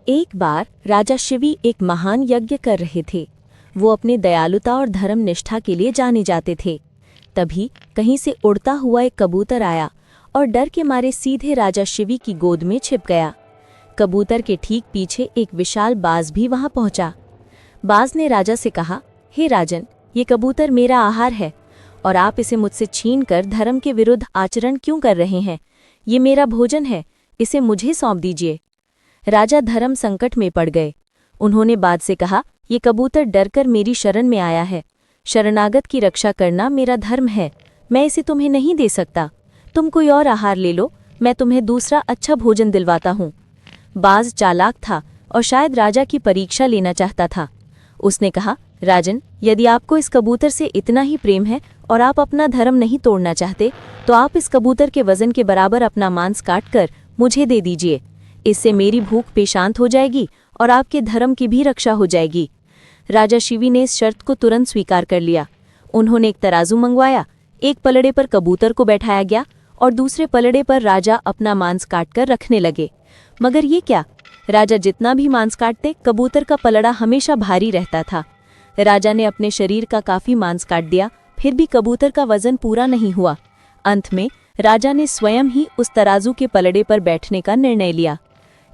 एक बार राजा शिवी एक महान यज्ञ कर रहे थे। वो अपने दयालुता और धर्म निष्ठा के लिए जाने जाते थे। तभी कहीं से उड़ता हुआ एक कबूतर आया और डर के मारे सीधे राजा शिवी की गोद में छिप गया। कबूतर के ठीक पीछे एक विशाल बाज भी वहां पहुंचा। बाज ने राजा से कहा, हे राजन, ये कबूतर मेरा आहार है और आप इसे मुझसे छीनकर धर्म के विरुद्ध आचरण क्यों कर रहे हैं? ये मेरा भोजन है, इसे मुझे सौंप दीजिए। राजा धर्म संकट में पड़ गए। उन्होंने बाज से कहा, ये कबूतर डरकर मेरी शरण में आया है। शरणागत की रक्षा करना मेरा धर्म है। मैं इसे तुम्हें नहीं दे सकता। तुम कोई और आहार ले लो, मैं तुम्हें दूसरा अच्छा भोजन दिलवाता हूँ। बाज चालाक था और शायद राजा की परीक्षा लेना चाहता था। उसने कहा, राजन, यदि आपको इस कबूतर से इतना ही प्रेम है और आप अपना धर्म नहीं तोड़ना चाहते, तो आप इस कबूतर के वजन के बराबर अपना मांस काटकर मुझे दे दीजिए। इससे मेरी भूख भी शांत हो जाएगी और आपके धर्म की भी रक्षा हो जाएगी। राजा शिवी ने इस शर्त को तुरंत स्वीकार कर लिया। उन्होंने एक तराजू मंगवाया। एक पलड़े पर कबूतर को बैठाया गया और दूसरे पलड़े पर राजा अपना मांस काटकर रखने लगे। मगर ये क्या, राजा जितना भी मांस काटते, कबूतर का पलड़ा हमेशा भारी रहता था। राजा ने अपने शरीर का काफी मांस काट दिया, फिर भी कबूतर का वजन पूरा नहीं हुआ। अंत में राजा ने स्वयं ही उस तराजू के पलड़े पर बैठने का निर्णय लिया।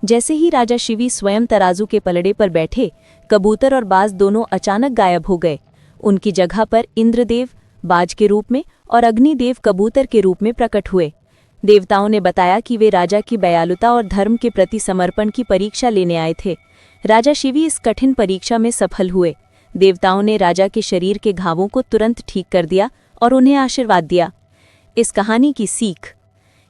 जैसे ही राजा शिवी स्वयं तराजू के पलड़े पर बैठे, कबूतर और बाज दोनों अचानक गायब हो गए। उनकी जगह पर इंद्रदेव बाज के रूप में और अग्निदेव कबूतर के रूप में प्रकट हुए। देवताओं ने बताया कि वे राजा की दयालुता और धर्म के प्रति समर्पण की परीक्षा लेने आए थे। राजा शिवी इस कठिन परीक्षा में सफल हुए। देवताओं ने राजा के शरीर के घावों को तुरंत ठीक कर दिया और उन्हें आशीर्वाद दिया। इस कहानी की सीख।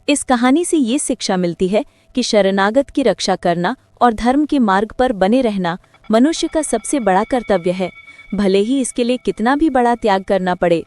इस कहानी से ये शिक्षा मिलती है कि शरणागत की रक्षा करना और धर्म के मार्ग पर बने रहना मनुष्य का सबसे बड़ा कर्तव्य है, भले ही इसके लिए कितना भी बड़ा त्याग करना पड़े।